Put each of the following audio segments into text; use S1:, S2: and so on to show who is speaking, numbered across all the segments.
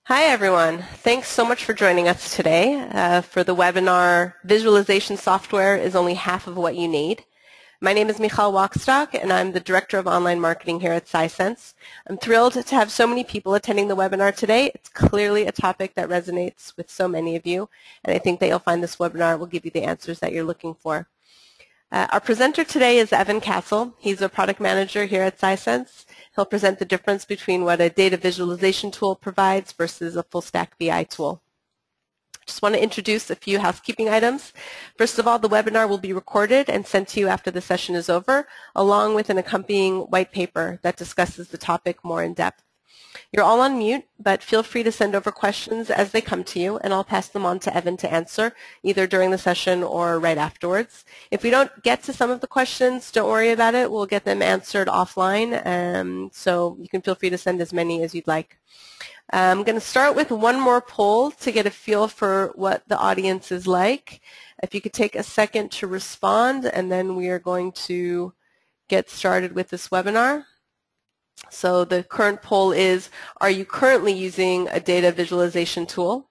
S1: Hi, everyone. Thanks so much for joining us today for the webinar, Visualization Software is Only Half of What You Need. My name is Michal Wachstock, and I'm the Director of Online Marketing here at Sisense. I'm thrilled to have so many people attending the webinar today. It's clearly a topic that resonates with so many of you, and I think that you'll find this webinar will give you the answers that you're looking for. Our presenter today is Evan Castle. He's a product manager here at Sisense. He'll present the difference between what a data visualization tool provides versus a full-stack BI tool. I just want to introduce a few housekeeping items. First of all, the webinar will be recorded and sent to you after the session is over, along with an accompanying white paper that discusses the topic more in depth. You're all on mute, but feel free to send over questions as they come to you, and I'll pass them on to Evan to answer, either during the session or right afterwards. If we don't get to some of the questions, don't worry about it. We'll get them answered offline, so you can feel free to send as many as you'd like. I'm going to start with one more poll to get a feel for what the audience is like. If you could take a second to respond, and then we are going to get started with this webinar. So the current poll is, are you currently using a data visualization tool?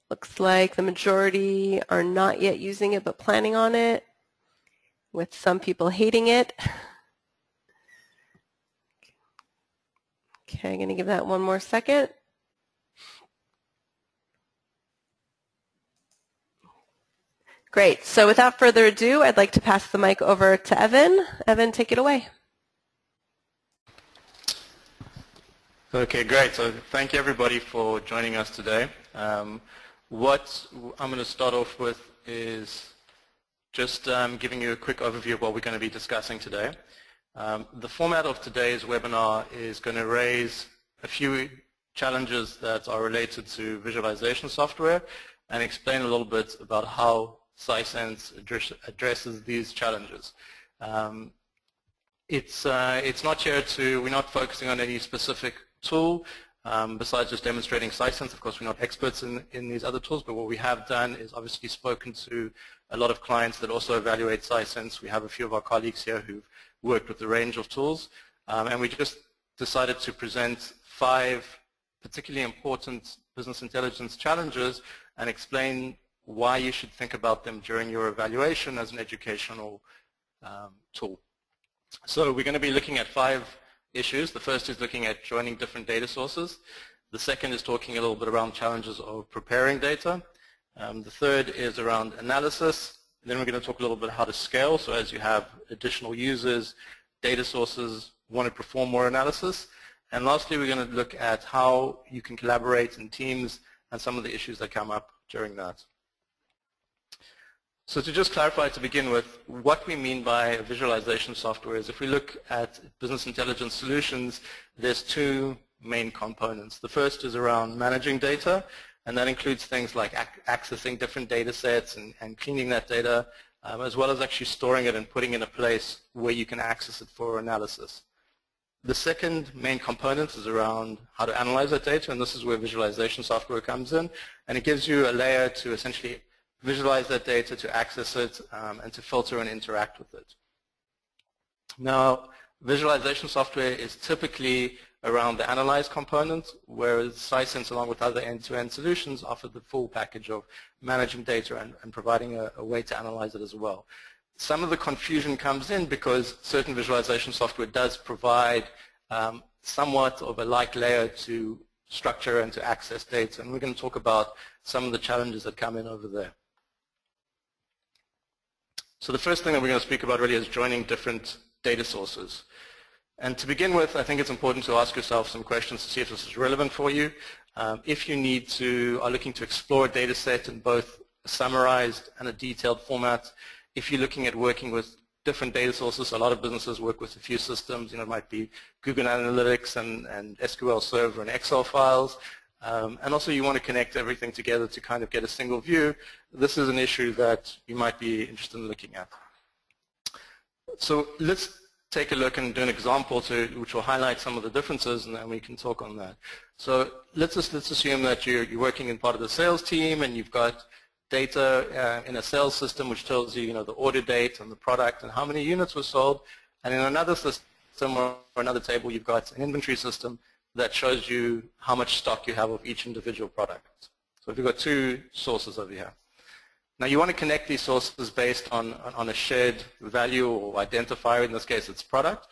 S1: Looks like the majority are not yet using it but planning on it, with some people hating it. Okay, I'm going to give that one more second. Great. So without further ado, I'd like to pass the mic over to Evan. Evan, take it away.
S2: Okay, great. So thank you everybody for joining us today. What I'm going to start off with is just giving you a quick overview of what we're going to be discussing today. The format of today's webinar is going to raise a few challenges that are related to visualization software and explain a little bit about how Sisense addresses these challenges. It's not here to, we're not focusing on any specific tool besides just demonstrating Sisense. Of course, we're not experts in these other tools, but what we have done is obviously spoken to a lot of clients that also evaluate Sisense. We have a few of our colleagues here who've worked with a range of tools, and we just decided to present 5 particularly important business intelligence challenges and explain why you should think about them during your evaluation as an educational tool. So we're going to be looking at 5 issues. The first is looking at joining different data sources. The second is talking a little bit around challenges of preparing data. The third is around analysis. Then we're going to talk a little bit how to scale. So as you have additional users, data sources want to perform more analysis. And lastly, we're going to look at how you can collaborate in teams and some of the issues that come up during that. So to just clarify to begin with, what we mean by visualization software is if we look at business intelligence solutions, there's 2 main components. The first is around managing data, and that includes things like accessing different data sets and cleaning that data, as well as actually storing it and putting it in a place where you can access it for analysis. The second main component is around how to analyze that data, and this is where visualization software comes in, and it gives you a layer to essentially visualize that data, to access it, and to filter and interact with it. Now, visualization software is typically around the analyze component, whereas Sisense, along with other end-to-end solutions, offer the full package of managing data and providing a way to analyze it as well. Some of the confusion comes in because certain visualization software does provide somewhat of a like layer to structure and to access data, and we're going to talk about some of the challenges that come in over there. So the first thing that we're going to speak about really is joining different data sources. And to begin with, I think it's important to ask yourself some questions to see if this is relevant for you. If you are looking to explore a data set in both a summarized and a detailed format, if you're looking at working with different data sources, a lot of businesses work with a few systems. It might be Google Analytics and SQL Server and Excel files. And also you want to connect everything together to kind of get a single view. This is an issue that you might be interested in looking at. So let's take a look and do an example which will highlight some of the differences, and then we can talk on that. So let's assume that you're working in part of the sales team and you've got data in a sales system which tells you, the order date and the product and how many units were sold. And in another system or another table, you've got an inventory system that shows you how much stock you have of each individual product. So we've got two sources over here. Now you want to connect these sources based on a shared value or identifier. In this case, it's product.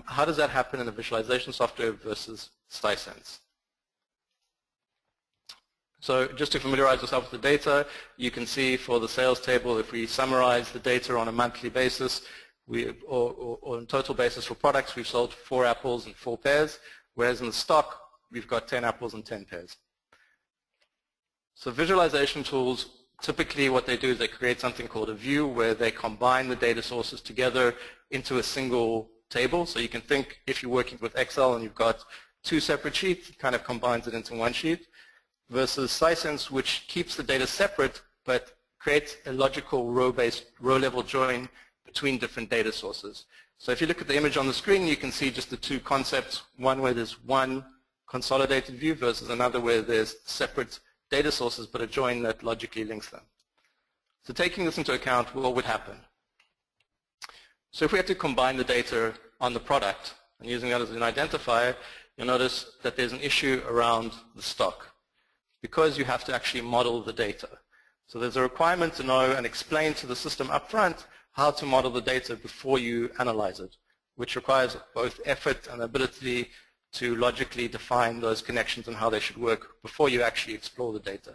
S2: How does that happen in a visualization software versus Sisense? So just to familiarize yourself with the data, you can see for the sales table, if we summarize the data on a monthly basis, or on total basis for products, we've sold 4 apples and 4 pears, whereas in the stock, we've got 10 apples and 10 pears. So visualization tools, typically what they do is they create something called a view where they combine the data sources together into a single table. So you can think if you're working with Excel and you've got 2 separate sheets, it kind of combines it into one sheet, versus Sisense, which keeps the data separate but creates a logical row-level join between different data sources. So if you look at the image on the screen, you can see just the two concepts, one where there's one consolidated view versus another where there's separate data sources but a join that logically links them. So taking this into account, what would happen? So if we had to combine the data on the product and using that as an identifier, you'll notice that there's an issue around the stock because you have to actually model the data. So there's a requirement to know and explain to the system up front how to model the data before you analyze it, which requires both effort and ability to logically define those connections and how they should work before you actually explore the data.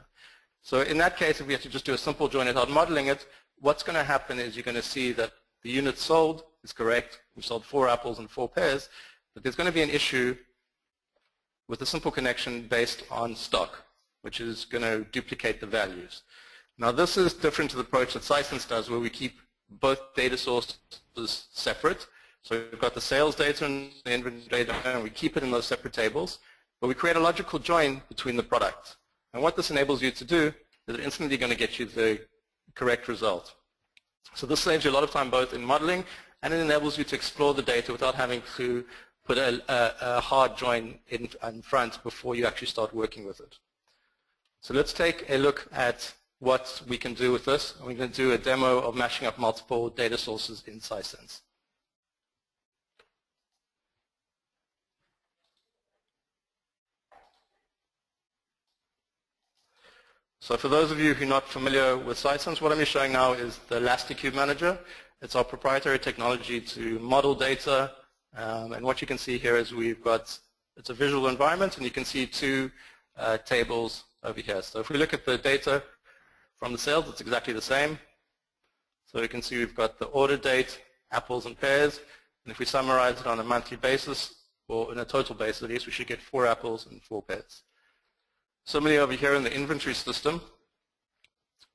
S2: So in that case, if we have to just do a simple join without modeling it, what's going to happen is you're going to see that the units sold is correct. We sold 4 apples and 4 pears, but there's going to be an issue with a simple connection based on stock, which is going to duplicate the values. Now this is different to the approach that Sisense does, where we keep both data sources separate. So we've got the sales data and the inventory data, and we keep it in those separate tables, but we create a logical join between the products. And what this enables you to do is it's instantly going to get you the correct result. So this saves you a lot of time both in modeling, and it enables you to explore the data without having to put a hard join in front before you actually start working with it. So let's take a look at what we can do with this. We're going to do a demo of mashing up multiple data sources in Sisense. So for those of you who are not familiar with Sisense, what I'm showing now is the Elastic Cube Manager. It's our proprietary technology to model data. And what you can see here is it's a visual environment, and you can see 2 tables over here. So if we look at the data from the sales, it's exactly the same. So you can see we've got the order date, apples and pears, and if we summarize it on a monthly basis, or in a total basis at least, we should get 4 apples and 4 pears. Similarly over here in the inventory system,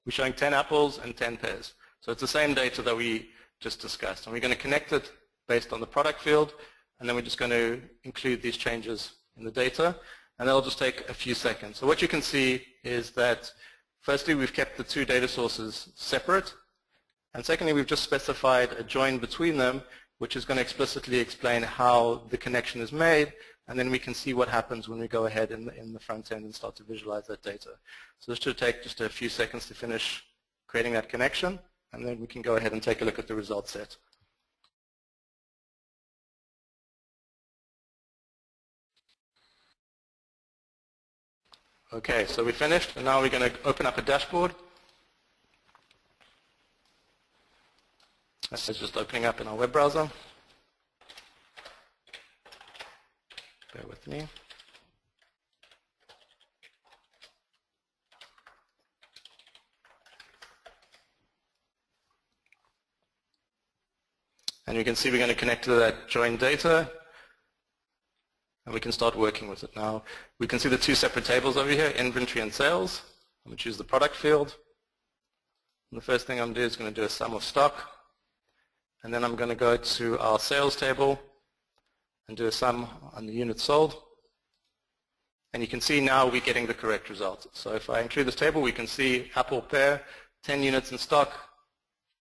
S2: we're showing 10 apples and 10 pears. So it's the same data that we just discussed, and we're going to connect it based on the product field, and then we're just going to include these changes in the data, and that'll just take a few seconds. So what you can see is that firstly, we've kept the 2 data sources separate, and secondly, we've just specified a join between them, which is going to explicitly explain how the connection is made, and then we can see what happens when we go ahead in the front end and start to visualize that data. So this should take just a few seconds to finish creating that connection, and then we can go ahead and take a look at the result set. Okay, so we finished, and now we're going to open up a dashboard. This is just opening up in our web browser. Bear with me. And you can see we're going to connect to that join data, and we can start working with it now. We can see the 2 separate tables over here, inventory and sales. I'm going to choose the product field. And the first thing I'm going to do is going to do a sum of stock. And then I'm going to go to our sales table and do a sum on the units sold. And you can see now we're getting the correct result. So if I include this table, we can see apple, pear, 10 units in stock,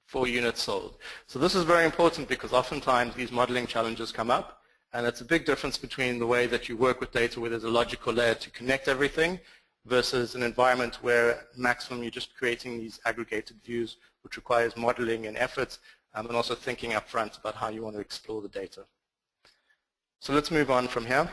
S2: 4 units sold. So this is very important because oftentimes these modeling challenges come up, and it's a big difference between the way that you work with data where there's a logical layer to connect everything versus an environment where maximum you're just creating these aggregated views, which requires modeling and effort, and also thinking up front about how you want to explore the data. So let's move on from here.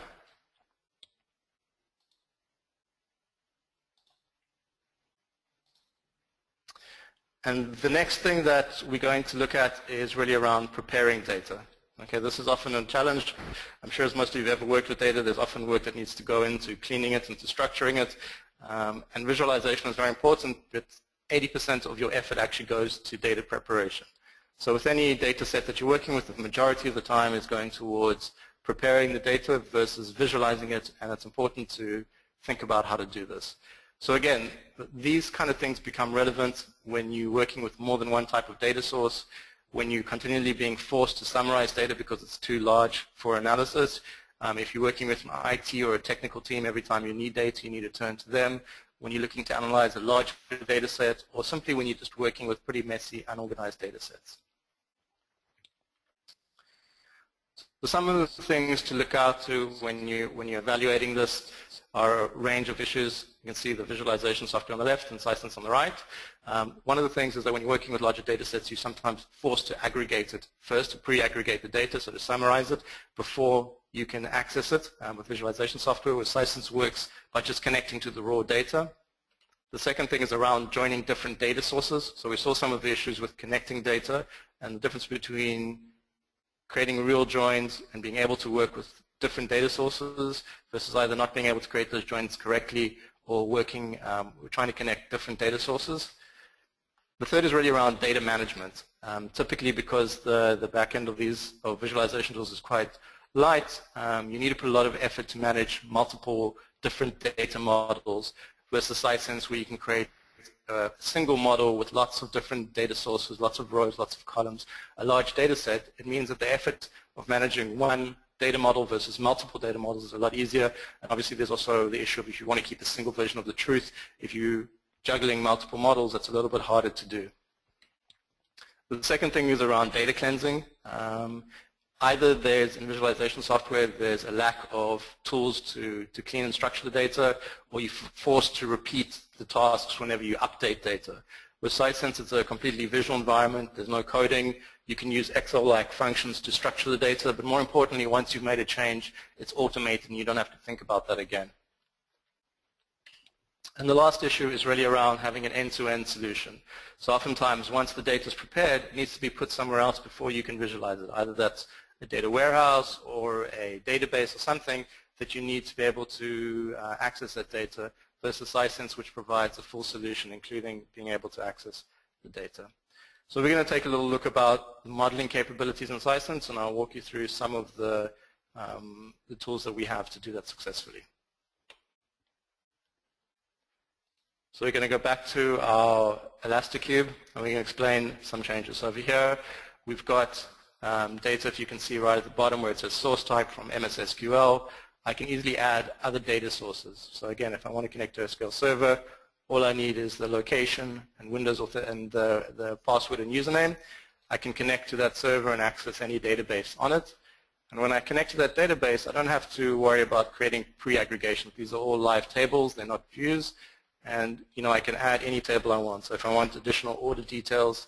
S2: And the next thing that we're going to look at is really around preparing data. Okay, this is often a challenge. I'm sure as most of you have ever worked with data, there's often work that needs to go into cleaning it, into structuring it. And visualization is very important, but 80% of your effort actually goes to data preparation. So with any data set that you're working with, the majority of the time is going towards preparing the data versus visualizing it, and it's important to think about how to do this. So again, these kind of things become relevant when you're working with more than one type of data source, when you're continually being forced to summarize data because it's too large for analysis. If you're working with an IT or a technical team, every time you need data, you need to turn to them. When you're looking to analyze a large data set, or simply when you're just working with pretty messy, unorganized data sets. So some of the things to look out to when you're evaluating this are a range of issues. You can see the visualization software on the left and Sisense on the right. One of the things is that when you're working with larger data sets, you're sometimes forced to aggregate it first, to pre-aggregate the data, so to summarize it before you can access it. With visualization software, with Sisense works by just connecting to the raw data. The second thing is around joining different data sources. So we saw some of the issues with connecting data and the difference between creating real joins and being able to work with different data sources versus either not being able to create those joins correctly or working, we're trying to connect different data sources. The third is really around data management. Typically because the back end of these visualization tools is quite light, you need to put a lot of effort to manage multiple different data models versus Sisense where you can create a single model with lots of different data sources, lots of rows, lots of columns, a large data set. It means that the effort of managing one data model versus multiple data models is a lot easier. And obviously there's also the issue of if you want to keep a single version of the truth, if you're juggling multiple models, that's a little bit harder to do. The second thing is around data cleansing. Either there's, in visualization software, there's a lack of tools to clean and structure the data, or you're forced to repeat the tasks whenever you update data. With Sisense, it's a completely visual environment. There's no coding. You can use Excel-like functions to structure the data, but more importantly, once you've made a change, it's automated and you don't have to think about that again. And the last issue is really around having an end-to-end solution. So oftentimes, once the data is prepared, it needs to be put somewhere else before you can visualize it. Either that's a data warehouse or a database or something that you need to be able to access that data versus Sisense, which provides a full solution, including being able to access the data. So we're going to take a little look about the modeling capabilities in Sisense, and I'll walk you through some of the tools that we have to do that successfully. So we're going to go back to our ElastiCube, and we're going to explain some changes. So over here, we've got data, if you can see right at the bottom where it says source type from MS SQL. I can easily add other data sources. So again, if I want to connect to a SQL Server, all I need is the location and Windows and the password and username. I can connect to that server and access any database on it. And when I connect to that database, I don't have to worry about creating pre-aggregation. These are all live tables. They're not views. And I can add any table I want. So if I want additional order details,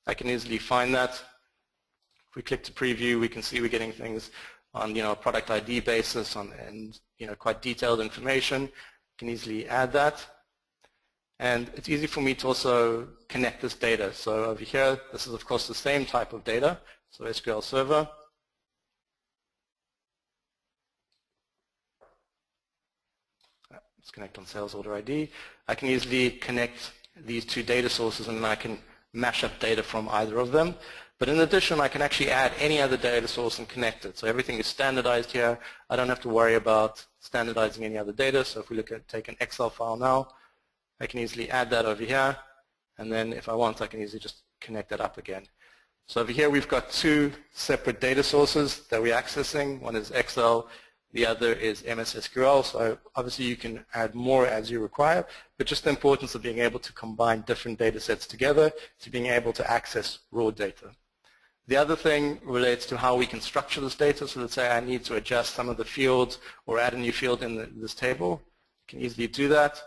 S2: I can easily find that. If we click to preview, we can see we're getting things on a product ID basis and quite detailed information. I can easily add that. And it's easy for me to also connect this data. So over here, this is of course the same type of data. So SQL Server. Let's connect on sales order ID. I can easily connect these two data sources and then I can mash up data from either of them. But in addition, I can actually add any other data source and connect it. So everything is standardized here. I don't have to worry about standardizing any other data. So if we take an Excel file now, I can easily add that over here. And then if I want, I can easily just connect that up again. So over here, we've got two separate data sources that we're accessing. One is Excel. The other is MS SQL. So obviously, you can add more as you require. But just the importance of being able to combine different data sets together to being able to access raw data. The other thing relates to how we can structure this data. So let's say I need to adjust some of the fields or add a new field in this table. can easily do that.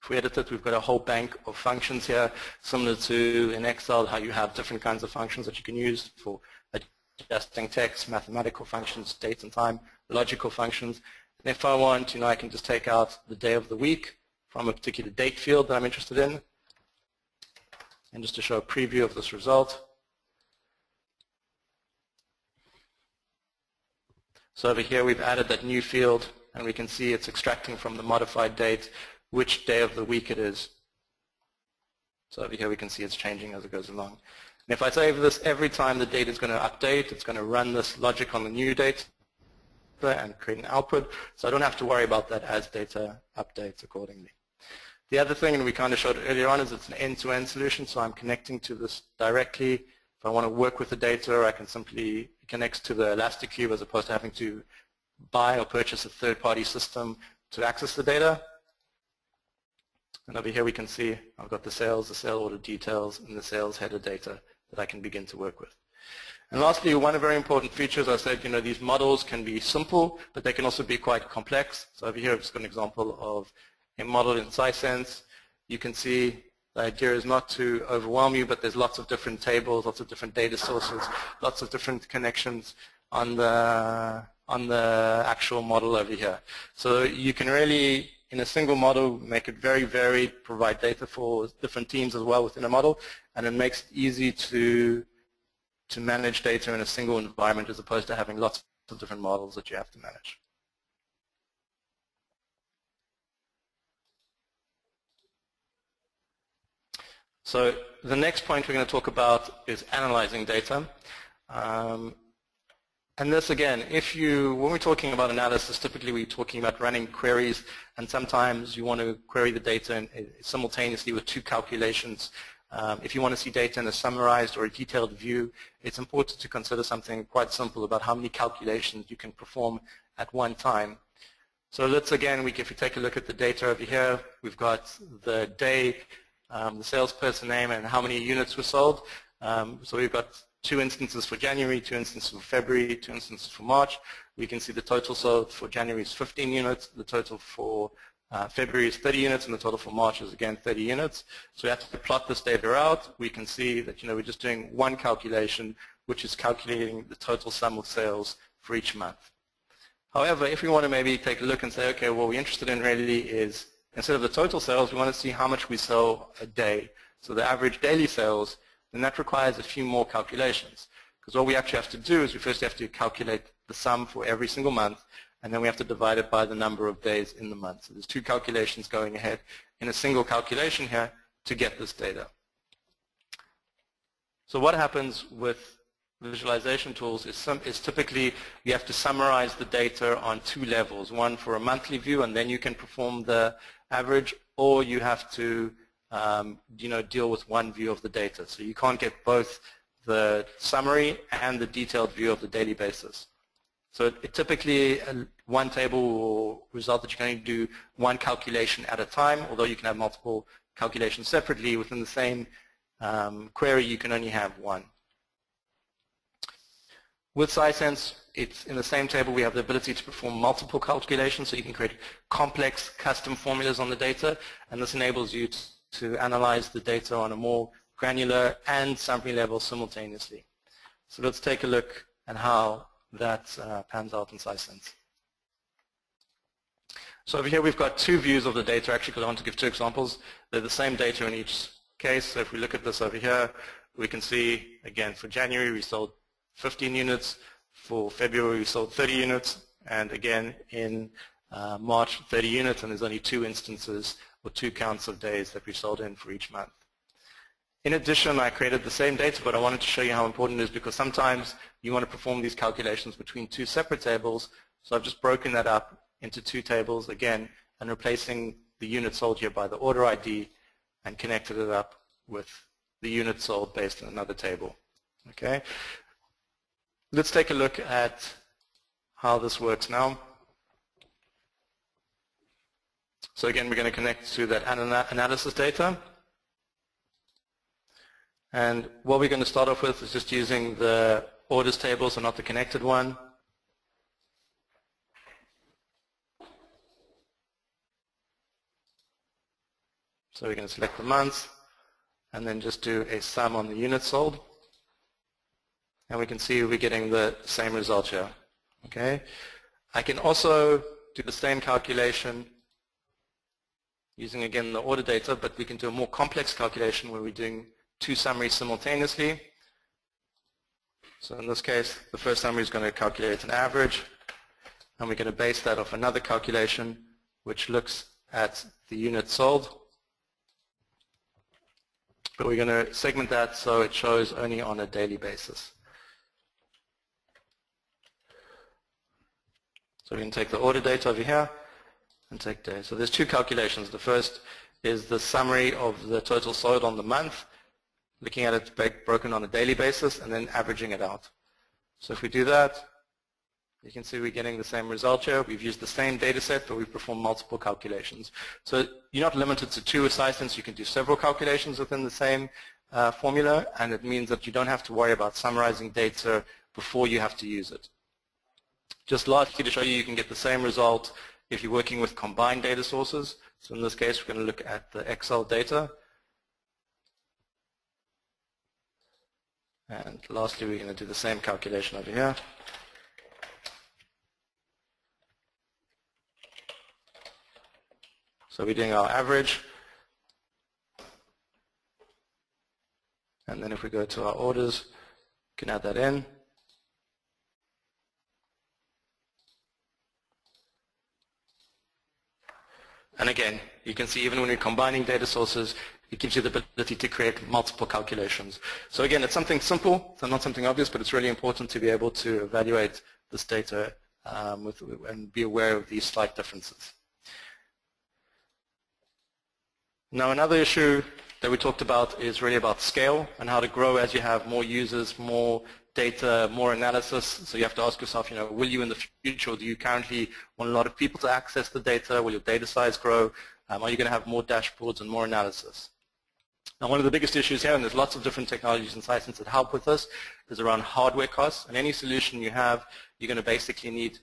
S2: If we edit it, we've got a whole bank of functions here, similar to in Excel, how you have different kinds of functions that you can use for adjusting text, mathematical functions, date and time, logical functions. And if I want, I can just take out the day of the week from a particular date field that I'm interested in. And just to show a preview of this result. So over here we've added that new field, and we can see it's extracting from the modified date which day of the week it is. So over here we can see it's changing as it goes along. And if I save this, every time the date is going to update, it's going to run this logic on the new date and create an output. So I don't have to worry about that as data updates accordingly. The other thing, and we kind of showed earlier on, is it's an end-to-end solution. So I'm connecting to this directly. If I want to work with the data, I can simply connect to the Elastic Cube as opposed to having to buy or purchase a third-party system to access the data. And over here we can see I've got the sales order details, and the sales header data that I can begin to work with. And lastly, one very important feature, as I said, these models can be simple, but they can also be quite complex. So over here I've just got an example of a model in Sisense. You can see the idea is not to overwhelm you, but there's lots of different tables, lots of different data sources, lots of different connections on the actual model over here. So you can really, in a single model, make it very varied, provide data for different teams as well within a model, and it makes it easy to manage data in a single environment as opposed to having lots of different models that you have to manage. So the next point we're going to talk about is analyzing data. And this again, when we're talking about analysis, typically we're talking about running queries, and sometimes you want to query the data simultaneously with two calculations. If you want to see data in a summarized or a detailed view, it's important to consider something quite simple about how many calculations you can perform at one time. So let's again, if we take a look at the data over here, we've got the day, the salesperson name, and how many units were sold. So we've got 2 instances for January, 2 instances for February, 2 instances for March. We can see the total sold for January is 15 units, the total for February is 30 units, and the total for March is again 30 units. So we have to plot this data out. We can see that we're just doing one calculation, which is calculating the total sum of sales for each month. However, if we want to maybe take a look and say, okay, what we're interested in really is, instead of the total sales, we want to see how much we sell a day. So the average daily sales, then that requires a few more calculations. Because what we actually have to do is we first have to calculate the sum for every single month, and then we have to divide it by the number of days in the month. So there's 2 calculations going ahead in a single calculation here to get this data. So what happens with visualization tools is typically you have to summarize the data on 2 levels, one for a monthly view, and then you can perform the average, or you have to deal with one view of the data. So you can't get both the summary and the detailed view of the daily basis. So it typically, one table will result that you can only do one calculation at a time, although you can have multiple calculations separately. Within the same query, you can only have one. With Sisense, it's in the same table we have the ability to perform multiple calculations, so you can create complex custom formulas on the data, and this enables you to analyze the data on a more granular and summary level simultaneously. So let's take a look at how that pans out in Sisense. So over here we've got 2 views of the data, actually, because I want to give 2 examples. They're the same data in each case. So if we look at this over here, we can see, again, for January we sold 15 units, for February we sold 30 units, and again in March 30 units, and there's only 2 instances or 2 counts of days that we sold in for each month. In addition, I created the same data, but I wanted to show you how important it is, because sometimes you want to perform these calculations between 2 separate tables. So I've just broken that up into 2 tables again, and replacing the unit sold here by the order ID, and connected it up with the unit sold based on another table. Okay. Let's take a look at how this works now. So again, we're going to connect to that analysis data. And what we're going to start off with is just using the orders table, so not the connected one. So we're going to select the month and then just do a sum on the units sold. And we can see we're getting the same result here. Okay. I can also do the same calculation using, again, the order data, but we can do a more complex calculation where we're doing two summaries simultaneously. So in this case, the first summary is going to calculate an average, and we're going to base that off another calculation which looks at the units sold. But we're going to segment that so it shows only on a daily basis. So we can take the order data over here and take day. So there's two calculations. The first is the summary of the total sold on the month, looking at it broken on a daily basis, and then averaging it out. So if we do that, you can see we're getting the same result here. We've used the same data set, but we've performed multiple calculations. So you're not limited to two assistants. You can do several calculations within the same formula, and it means that you don't have to worry about summarizing data before you have to use it. Just lastly, to show you can get the same result if you're working with combined data sources. So in this case, we're going to look at the Excel data. And lastly, we're going to do the same calculation over here. So we're doing our average. And then if we go to our orders, we can add that in. And again, you can see even when you're combining data sources, it gives you the ability to create multiple calculations. So again, it's something simple, it's not something obvious, but it's really important to be able to evaluate this data and be aware of these slight differences. Now another issue that we talked about is really about scale and how to grow as you have more users, more data, more analysis. So you have to ask yourself, will you in the future, or do you currently want a lot of people to access the data? Will your data size grow? Are you going to have more dashboards and more analysis? Now one of the biggest issues here, and there's lots of different technologies and sciences that help with this, is around hardware costs. And any solution you have, you're going to basically need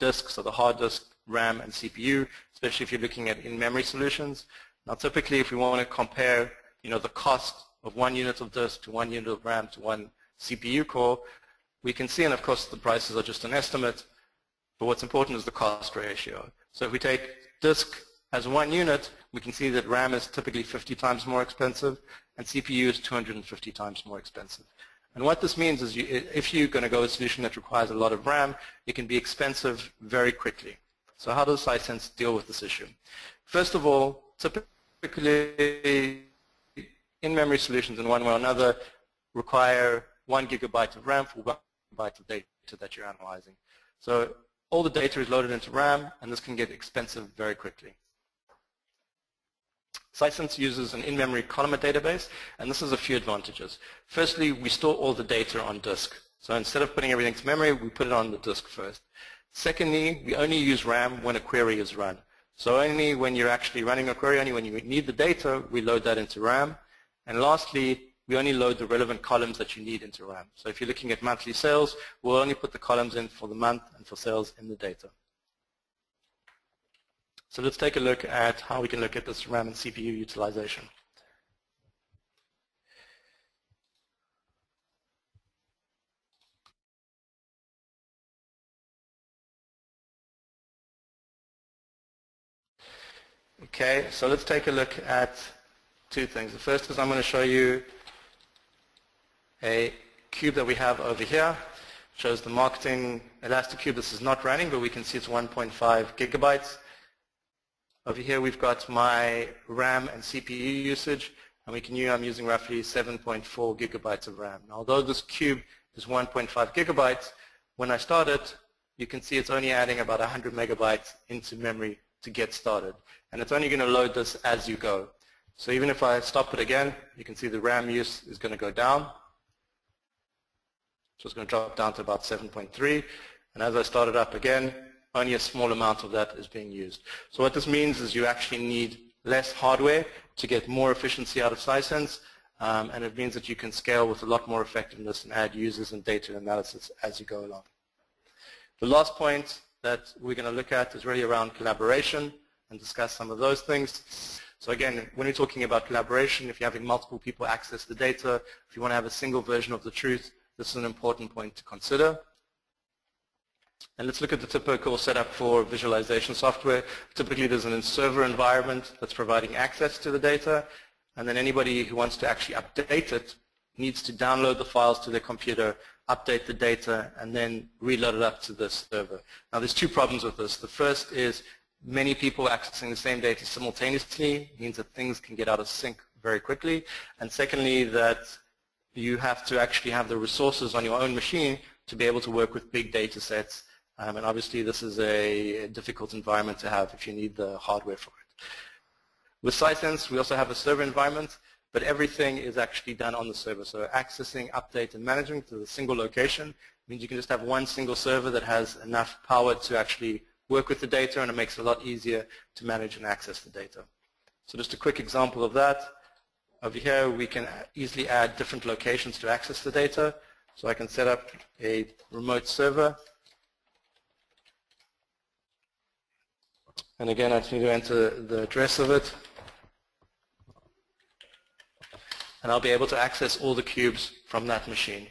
S2: disks, so the hard disk, RAM, and CPU, especially if you're looking at in-memory solutions. Now typically if we want to compare the cost of 1 unit of disk to 1 unit of RAM to 1 CPU core, we can see, and of course the prices are just an estimate, but what's important is the cost ratio. So if we take disk as 1 unit, we can see that RAM is typically 50 times more expensive and CPU is 250 times more expensive. And what this means is if you're going to go with a solution that requires a lot of RAM, it can be expensive very quickly. So how does Sisense deal with this issue? First of all, typically in-memory solutions in one way or another require 1 gigabyte of RAM for 1 gigabyte of data that you're analyzing. So all the data is loaded into RAM, and this can get expensive very quickly. Sisense uses an in-memory columnar database, and this has a few advantages. Firstly, we store all the data on disk. So instead of putting everything to memory, we put it on the disk first. Secondly, we only use RAM when a query is run. So only when you're actually running a query, only when you need the data, we load that into RAM. And lastly, we only load the relevant columns that you need into RAM. So if you're looking at monthly sales, we'll only put the columns in for the month and for sales in the data. So let's take a look at how we can look at this RAM and CPU utilization. Okay, so let's take a look at two things. The first is I'm going to show you a cube that we have over here. It shows the marketing Elastic Cube. This is not running, but we can see it's 1.5 gigabytes. Over here we've got my RAM and CPU usage, and I'm using roughly 7.4 gigabytes of RAM. Now, although this cube is 1.5 gigabytes, when I start it, you can see it's only adding about 100 megabytes into memory to get started. And it's only going to load this as you go. So even if I stop it again, you can see the RAM use is going to go down. So it's going to drop down to about 7.3. And as I start it up again, only a small amount of that is being used. So what this means is you actually need less hardware to get more efficiency out of Sisense, and it means that you can scale with a lot more effectiveness and add users and data analysis as you go along. The last point that we're going to look at is really around collaboration and discuss some of those things. So again, when we're talking about collaboration, if you're having multiple people access the data, if you want to have a single version of the truth, this is an important point to consider. And let's look at the typical setup for visualization software. Typically there's a server environment that's providing access to the data, and then anybody who wants to actually update it needs to download the files to their computer, update the data, and then reload it up to the server. Now there's two problems with this. The first is many people accessing the same data simultaneously means that things can get out of sync very quickly. And secondly, that you have to actually have the resources on your own machine to be able to work with big data sets. And obviously this is a difficult environment to have if you need the hardware for it. With Sisense, we also have a server environment, but everything is actually done on the server. So accessing, update, and managing to the single location means you can just have one single server that has enough power to actually work with the data, and it makes it a lot easier to manage and access the data. So just a quick example of that. Over here, we can easily add different locations to access the data. So I can set up a remote server. And again, I just need to enter the address of it. And I'll be able to access all the cubes from that machine.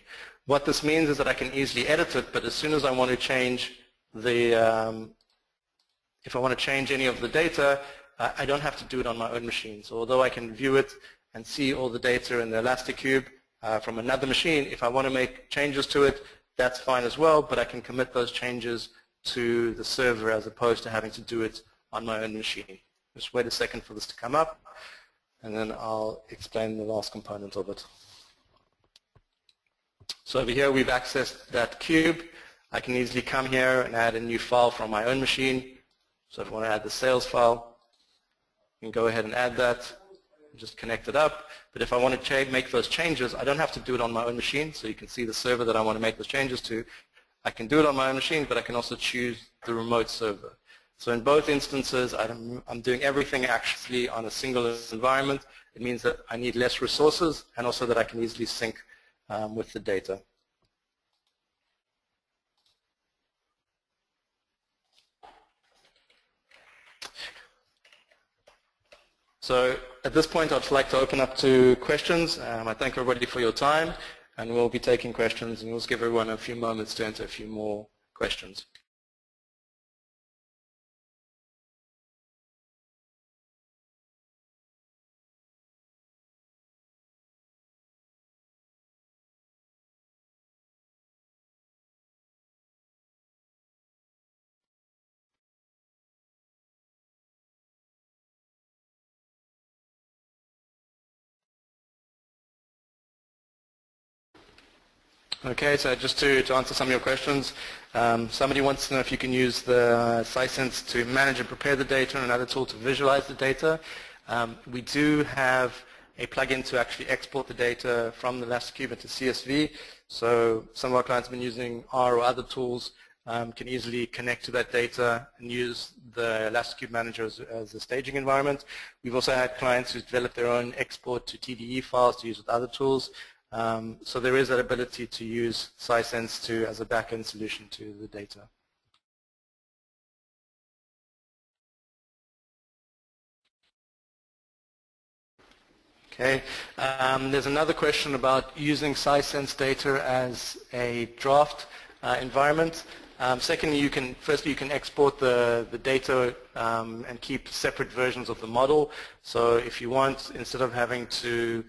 S2: What this means is that I can easily edit it, but as soon as I want to change the, if I want to change any of the data, I don't have to do it on my own machine. So although I can view it and see all the data in the ElastiCube from another machine, if I want to make changes to it, that's fine as well, but I can commit those changes to the server as opposed to having to do it on my own machine. Just wait a second for this to come up, and then I'll explain the last component of it. So over here we've accessed that cube. I can easily come here and add a new file from my own machine. So if I want to add the sales file, I can go ahead and add that, and just connect it up. But if I want to make those changes, I don't have to do it on my own machine. So you can see the server that I want to make those changes to. I can do it on my own machine, but I can also choose the remote server. So in both instances, I'm doing everything actually on a single environment. It means that I need less resources and also that I can easily sync with the data. So at this point, I'd like to open up to questions. I thank everybody for your time, and we'll be taking questions, and we'll just give everyone a few moments to enter a few more questions. Okay, so just to answer some of your questions, somebody wants to know if you can use the Sisense to manage and prepare the data and another tool to visualize the data. We do have a plugin to actually export the data from the ElastiCube into CSV. So some of our clients have been using R or other tools, can easily connect to that data and use the ElastiCube Manager as a staging environment. We've also had clients who developed their own export to TDE files to use with other tools. So there is that ability to use Sisense as a back-end solution to the data. Okay, there's another question about using Sisense data as a draft environment. Secondly, firstly, you can export the data and keep separate versions of the model. So if you want, instead of having to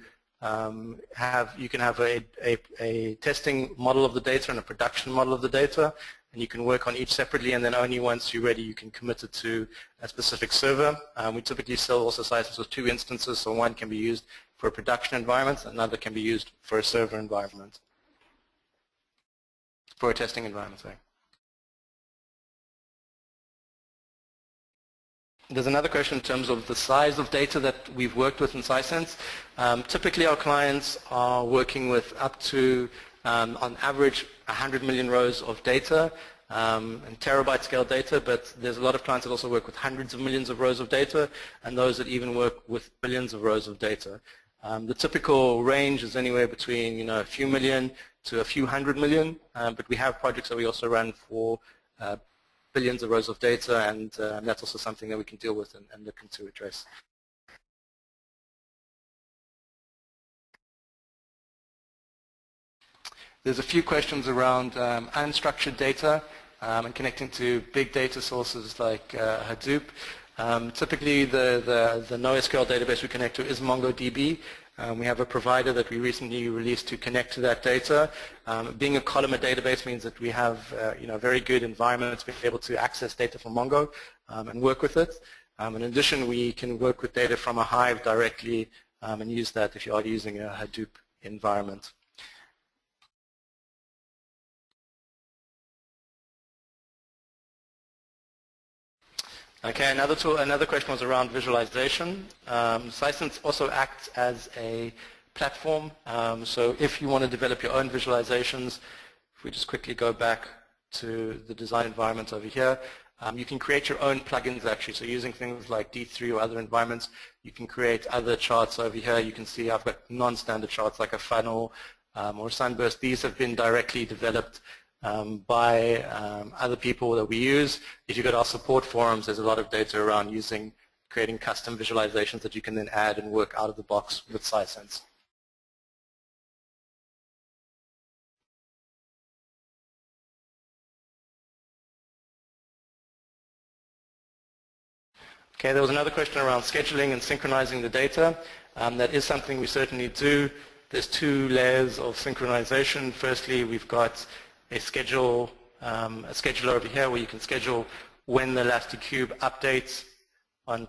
S2: you can have a testing model of the data and a production model of the data, and you can work on each separately, and then only once you're ready you can commit it to a specific server. We typically sell also Sisense with two instances, so one can be used for a production environment, another can be used for a server environment, for a testing environment, sorry. There's another question in terms of the size of data that we've worked with in Sisense. Typically our clients are working with up to, on average, 100 million rows of data and terabyte scale data, but there's a lot of clients that also work with hundreds of millions of rows of data, and those that even work with billions of rows of data. The typical range is anywhere between a few million to a few hundred million, but we have projects that we also run for billions of rows of data, and that's also something that we can deal with and look into address. There's a few questions around unstructured data and connecting to big data sources like Hadoop. Typically, the NoSQL database we connect to is MongoDB. We have a provider that we recently released to connect to that data. Being a columnar database means that we have a very good environment to be able to access data from Mongo and work with it. In addition, we can work with data from a Hive directly and use that if you are using a Hadoop environment. Okay, another question was around visualization. Sisense also acts as a platform, so if you want to develop your own visualizations, if we just quickly go back to the design environment over here, you can create your own plugins actually, so using things like D3 or other environments, you can create other charts over here. You can see I've got non-standard charts like a funnel or sunburst. These have been directly developed by other people that we use. If you go to our support forums, there's a lot of data around creating custom visualizations that you can then add and work out of the box with Sisense. Okay, there was another question around scheduling and synchronizing the data. That is something we certainly do. There's two layers of synchronization. Firstly, we've got a scheduler over here where you can schedule when the ElastiCube updates on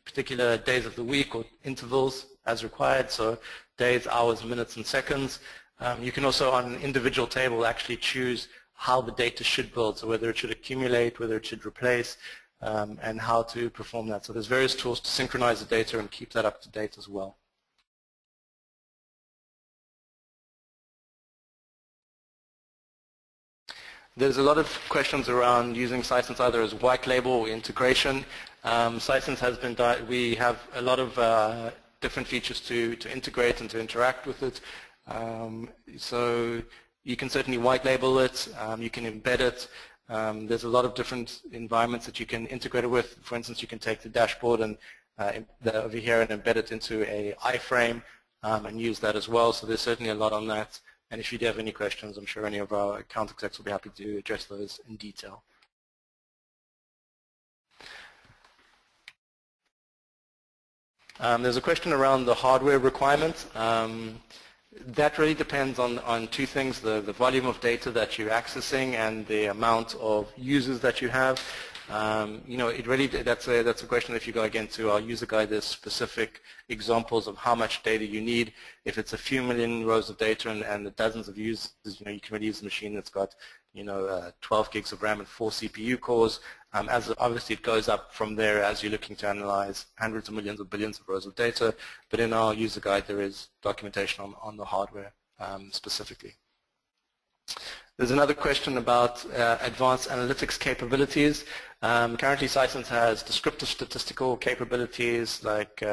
S2: particular days of the week or intervals as required, so days, hours, minutes, and seconds. You can also, on an individual table, actually choose how the data should build, so whether it should accumulate, whether it should replace, and how to perform that. So there's various tools to synchronize the data and keep that up to date as well. There's a lot of questions around using Sisense either as white label or integration. Sisense has been, we have a lot of different features to integrate and to interact with it. So you can certainly white label it, you can embed it. There's a lot of different environments that you can integrate it with. For instance, you can take the dashboard and over here and embed it into a iframe and use that as well. So there's certainly a lot on that. And if you do have any questions, I'm sure any of our account execs will be happy to address those in detail. There's a question around the hardware requirement. That really depends on two things, the volume of data that you're accessing and the amount of users that you have. It really, that's a question. If you go again to our user guide, there's specific examples of how much data you need. If it's a few million rows of data and the dozens of users, you can really use a machine that's got 12 gigs of RAM and 4 CPU cores. As obviously it goes up from there as you're looking to analyze hundreds of millions or billions of rows of data. But in our user guide, there is documentation on the hardware specifically. There's another question about advanced analytics capabilities. Currently, Sisense has descriptive statistical capabilities like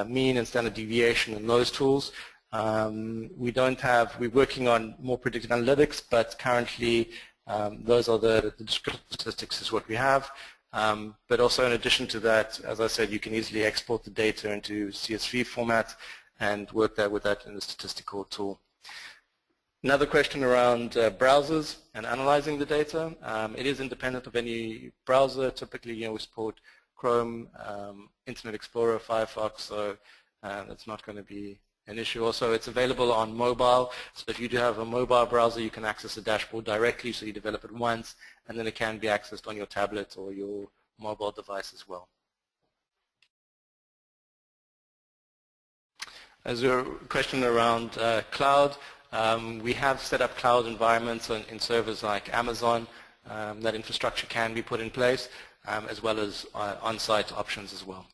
S2: mean and standard deviation and those tools. We're working on more predictive analytics, but currently those are the descriptive statistics is what we have. But also in addition to that, as I said, you can easily export the data into CSV format and work that with that in the statistical tool. Another question around browsers and analyzing the data. It is independent of any browser. Typically, we support Chrome, Internet Explorer, Firefox, so that's not going to be an issue. Also, it's available on mobile. So if you do have a mobile browser, you can access the dashboard directly, so you develop it once, and then it can be accessed on your tablet or your mobile device as well. There's a question around cloud. We have set up cloud environments in servers like Amazon. That infrastructure can be put in place, as well as on-site options as well.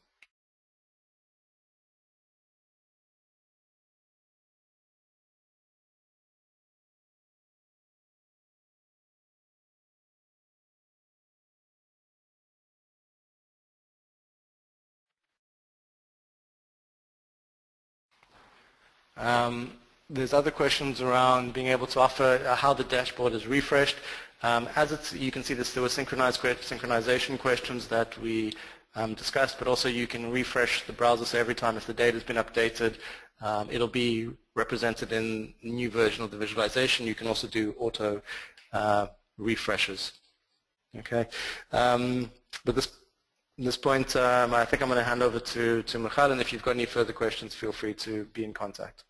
S2: There's other questions around being able to offer how the dashboard is refreshed. You can see there were synchronization questions that we discussed, but also you can refresh the browser, so every time if the data has been updated, it'll be represented in a new version of the visualization. You can also do auto refreshes. Okay, but at this point, I think I'm going to hand over to Michal, and if you've got any further questions, feel free to be in contact.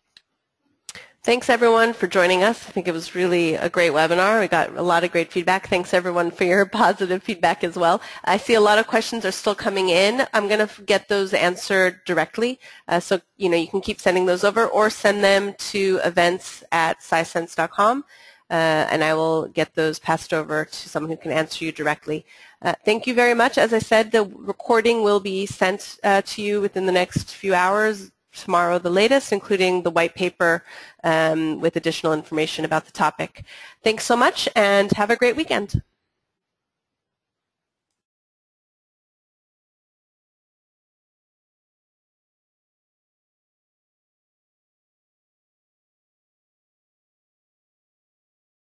S1: Thanks, everyone, for joining us. I think it was really a great webinar. We got a lot of great feedback. Thanks, everyone, for your positive feedback as well. I see a lot of questions are still coming in. I'm going to get those answered directly. So, you can keep sending those over or send them to events@scisense.com, and I will get those passed over to someone who can answer you directly. Thank you very much. As I said, the recording will be sent to you within the next few hours, tomorrow the latest, including the white paper with additional information about the topic. Thanks so much, and have a great weekend.